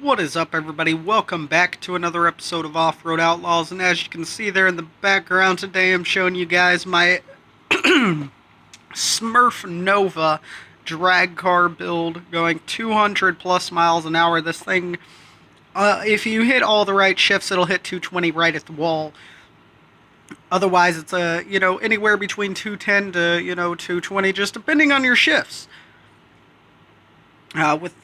What is up, everybody? Welcome back to another episode of Off-Road Outlaws, and as you can see there in the background today, I'm showing you guys my SmurfNova drag car build going 200 plus miles an hour. This thing, if you hit all the right shifts, it'll hit 220 right at the wall. Otherwise, it's anywhere between 210 to 220, just depending on your shifts. With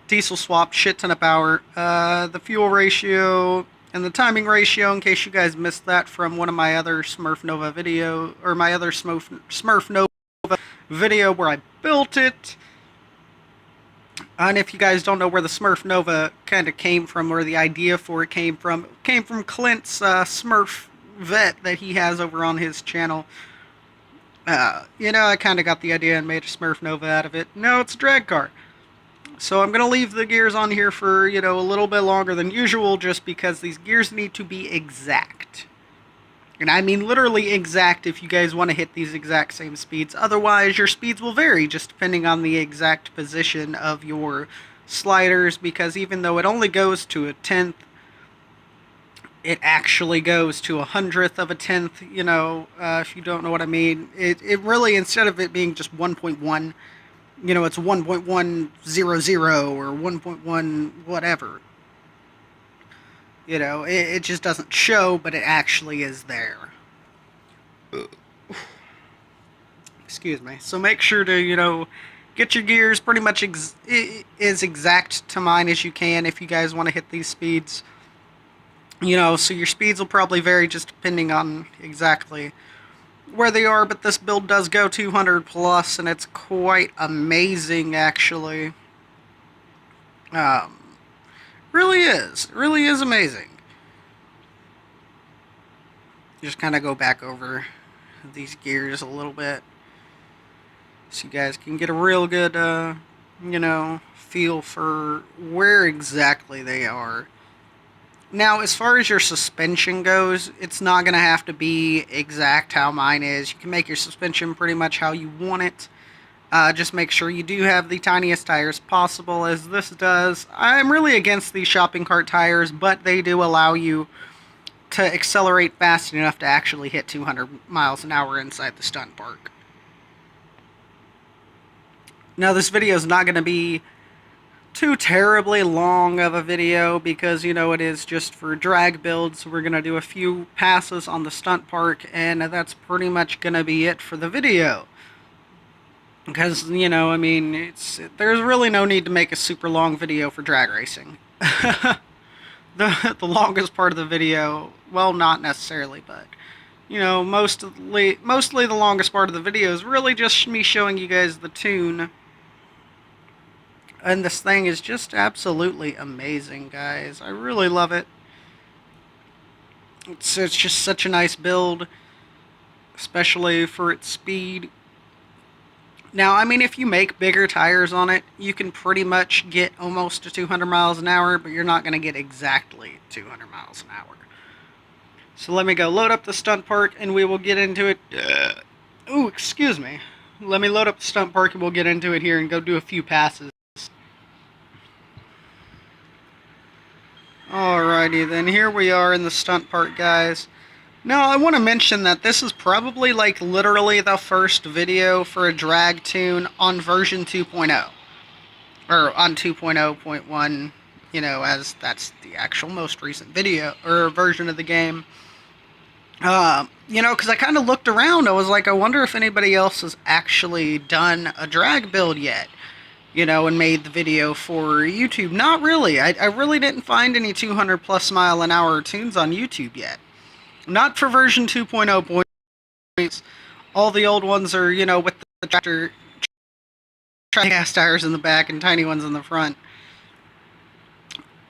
diesel swap, shit ton of power, the fuel ratio and the timing ratio, in case you guys missed that from one of my other SmurfNova video, or my other SmurfNova video where I built it. And if you guys don't know where the SmurfNova kind of came from, or the idea for it came from Clint's Smurf vet that he has over on his channel. I kind of got the idea and made a SmurfNova out of it. No, it's a drag car. So I'm going to leave the gears on here for, a little bit longer than usual, just because these gears need to be exact. And I mean literally exact if you guys want to hit these exact same speeds. Otherwise, your speeds will vary just depending on the exact position of your sliders, because even though it only goes to a tenth, it actually goes to 100th of a tenth, if you don't know what I mean. It really, instead of it being just 1.1, it's 1.100 or 1.1 whatever. It just doesn't show, but it actually is there. Excuse me. So make sure to, get your gears pretty much as exact to mine as you can if you guys want to hit these speeds. So your speeds will probably vary just depending on exactly where they are, but this build does go 200 plus, and it's quite amazing, actually. Really is amazing. Just kind of go back over these gears a little bit, so you guys can get a real good, feel for where exactly they are. Now, as far as your suspension goes, it's not going to have to be exact how mine is. You can make your suspension pretty much how you want it. Just make sure you do have the tiniest tires possible, as this does. I'm really against these shopping cart tires, but they do allow you to accelerate fast enough to actually hit 200 miles an hour inside the stunt park. Now, this video is not going to be too terribly long of a video, because it is just for drag builds. We're gonna do a few passes on the stunt park, and that's pretty much gonna be it for the video, because there's really no need to make a super long video for drag racing. the longest part of the video, well, not necessarily, but mostly the longest part of the video is really just me showing you guys the tune. And this thing is just absolutely amazing, guys. I really love it. It's just such a nice build, especially for its speed. Now, if you make bigger tires on it, you can pretty much get almost to 200 miles an hour, but you're not going to get exactly 200 miles an hour. So let me go load up the stunt park, and we will get into it. Ooh, excuse me. Let me load up the stunt park, and we'll get into it here and go do a few passes. Alrighty then, here we are in the stunt park, guys. Now, I want to mention that this is probably literally the first video for a drag tune on version 2.0. Or on 2.0.1, as that's the actual most recent video, or version of the game. Because I kind of looked around, I was like, I wonder if anybody else has actually done a drag build yet. And made the video for YouTube. Not really. I really didn't find any 200 plus mile an hour tunes on YouTube yet. Not for version 2.0. All the old ones are, with the tractor cast tires in the back and tiny ones in the front.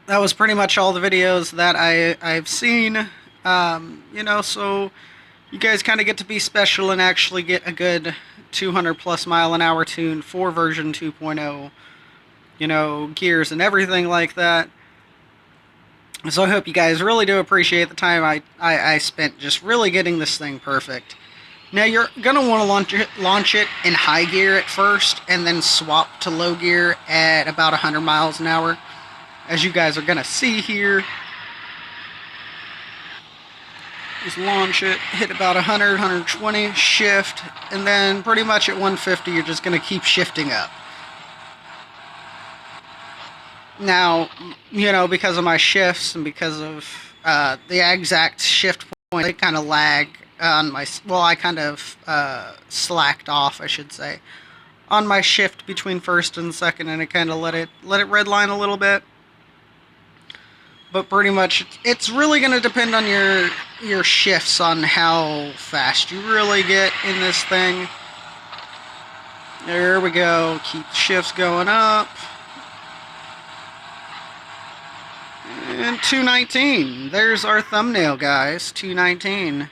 That was pretty much all the videos that I've seen. So you guys kind of get to be special and actually get a good 200 plus mile an hour tune for version 2.0, gears and everything like that. So I hope you guys really do appreciate the time I spent just really getting this thing perfect. Now, you're going to want to launch it in high gear at first, and then swap to low gear at about 100 miles an hour. as you guys are going to see here. Just launch it, hit about 100, 120, shift, and then pretty much at 150 you're just going to keep shifting up. Now, you know, because of my shifts and because of the exact shift point, they kind of lag on my, well, I kind of slacked off, I should say, on my shift between first and second, and it kind of let it redline a little bit. But pretty much, it's really going to depend on your shifts on how fast you really get in this thing. There we go. Keep the shifts going up. And 219. There's our thumbnail, guys. 219.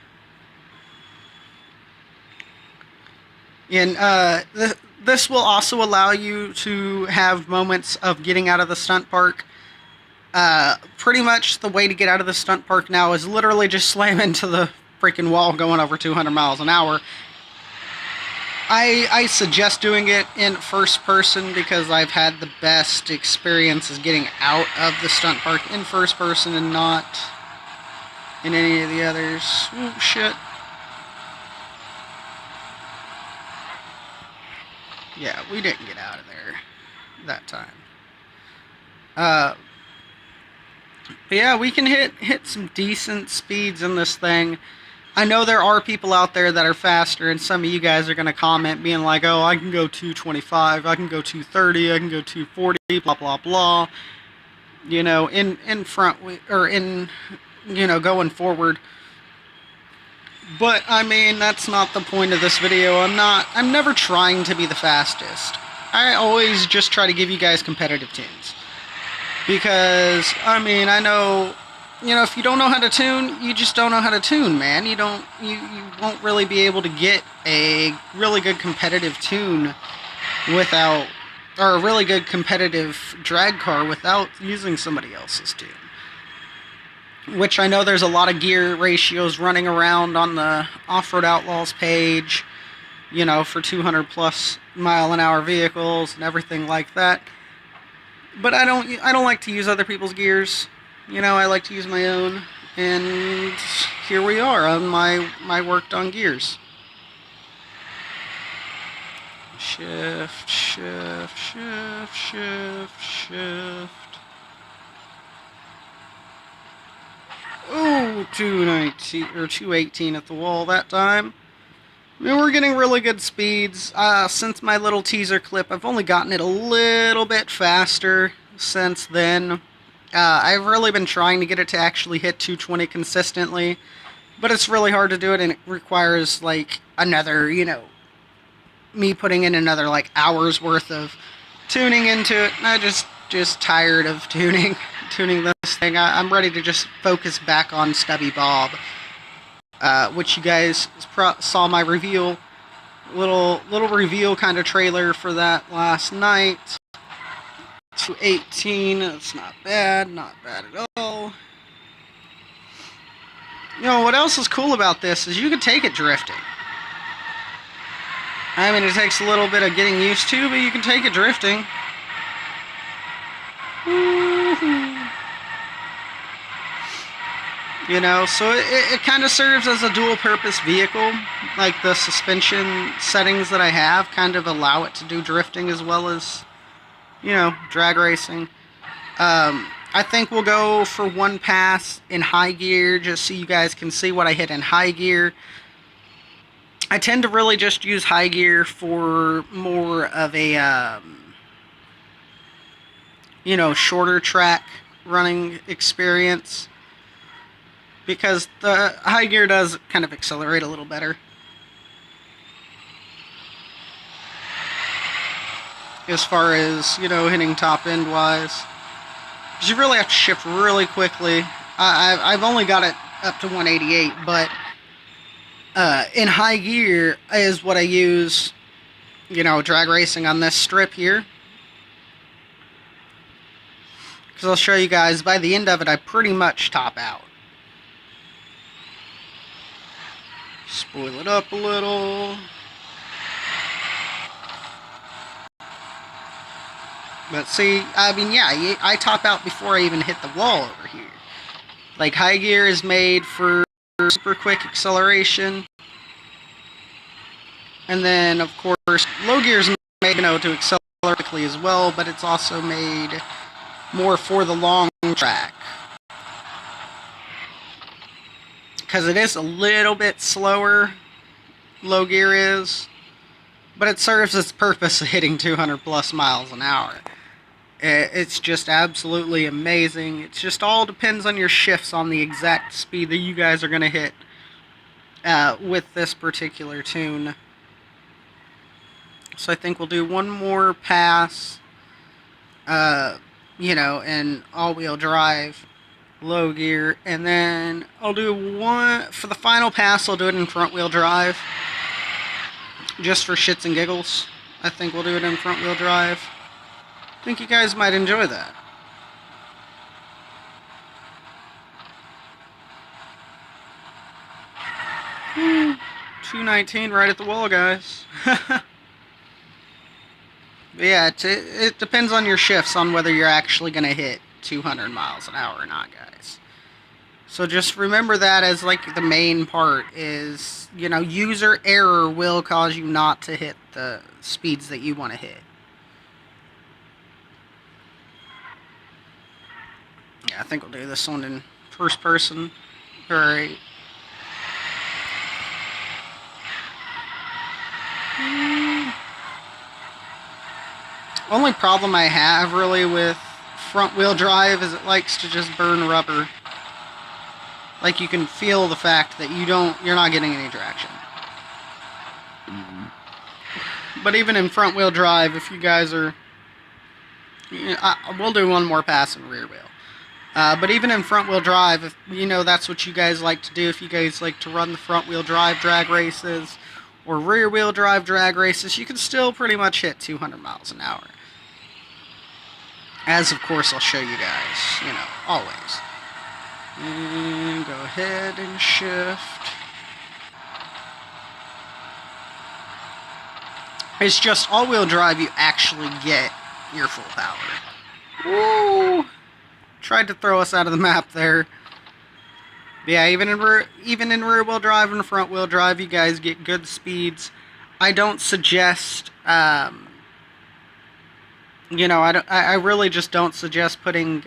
And this will also allow you to have moments of getting out of the stunt park. Pretty much the way to get out of the stunt park now is literally just slam into the freaking wall going over 200 miles an hour. I suggest doing it in first person because I've had the best experiences getting out of the stunt park in first person and not in any of the others. Oh, shit. Yeah, we didn't get out of there that time. But yeah, we can hit some decent speeds in this thing. I know there are people out there that are faster, and some of you guys are going to comment being like, oh, I can go 225, I can go 230, I can go 240, blah, blah, blah. You know, in front, or in, you know, going forward. But, I mean, that's not the point of this video. I'm never trying to be the fastest. I always just try to give you guys competitive tunes. Because, I mean, I know, you know, if you don't know how to tune, you just don't know how to tune, man. You won't really be able to get a really good competitive tune without, or a really good competitive drag car without using somebody else's tune. Which I know there's a lot of gear ratios running around on the Offroad Outlaws page, you know, for 200 plus mile an hour vehicles and everything like that. But I don't like to use other people's gears. You know, I like to use my own. And here we are on my worked on gears. Shift, shift, shift, shift, shift. Ooh, 219 or 218 at the wall that time. I mean, we're getting really good speeds. Since my little teaser clip, I've only gotten it a little bit faster since then. I've really been trying to get it to actually hit 220 consistently, but it's really hard to do it, and it requires, like, another, you know, me putting in another, like, hour's worth of tuning into it. And I just tired of tuning this thing. I'm ready to just focus back on Stubby Bob, which you guys saw my reveal, little reveal kind of trailer for that last night. 218, that's not bad at all. You know, what else is cool about this is you can take it drifting. I mean, it takes a little bit of getting used to, but you can take it drifting. You know, so it kind of serves as a dual-purpose vehicle. Like, the suspension settings that I have kind of allow it to do drifting as well as, you know, drag racing. I think we'll go for one pass in high gear, just so you guys can see what I hit in high gear. I tend to really just use high gear for more of a, you know, shorter track running experience. Because the high gear does kind of accelerate a little better. As far as, you know, hitting top end wise. Because you really have to shift really quickly. I've only got it up to 188, but in high gear is what I use, you know, drag racing on this strip here. Because I'll show you guys, by the end of it, I pretty much top out. Spoil it up a little. But see, I mean, yeah, I top out before I even hit the wall over here. Like, high gear is made for super quick acceleration. And then, of course, low gear is made, to accelerate quickly as well, but it's also made more for the long track. Because it is a little bit slower, low gear is, but it serves its purpose of hitting 200 plus miles an hour. It's just absolutely amazing. It just all depends on your shifts on the exact speed that you guys are going to hit with this particular tune. So I think we'll do one more pass, in all-wheel drive, low gear, and then I'll do one, for the final pass, I'll do it in front-wheel drive, just for shits and giggles. I think we'll do it in front-wheel drive. I think you guys might enjoy that. Woo. 219 right at the wall, guys. Yeah, it depends on your shifts on whether you're actually going to hit 200 miles an hour or not, guys. So just remember that as like the main part is, user error will cause you not to hit the speeds that you want to hit. Yeah, I think we'll do this one in first person. Alright. Only problem I have really with front wheel drive is it likes to just burn rubber. Like, you can feel the fact that you're not getting any traction. But even in front wheel drive, if you guys are, we'll do one more pass in rear wheel. But even in front wheel drive, if that's what you guys like to do, if you guys like to run the front wheel drive drag races or rear wheel drive drag races, you can still pretty much hit 200 miles an hour. As of course I'll show you guys, always. And go ahead and shift. It's just all-wheel drive you actually get your full power. Woo! Tried to throw us out of the map there. But yeah, even in rear-wheel drive and front-wheel drive, you guys get good speeds. I don't suggest, I really just don't suggest putting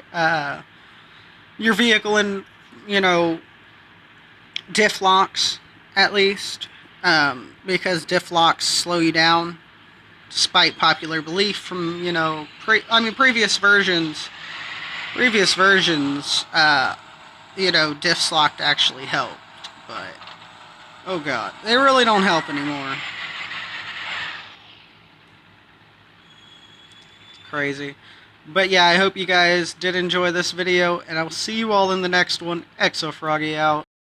your vehicle in, diff locks, at least, because diff locks slow you down, despite popular belief from, previous versions, diffs locked actually helped, but, oh god, they really don't help anymore. Crazy. But yeah, I hope you guys did enjoy this video, and I will see you all in the next one. Exo Froggy out.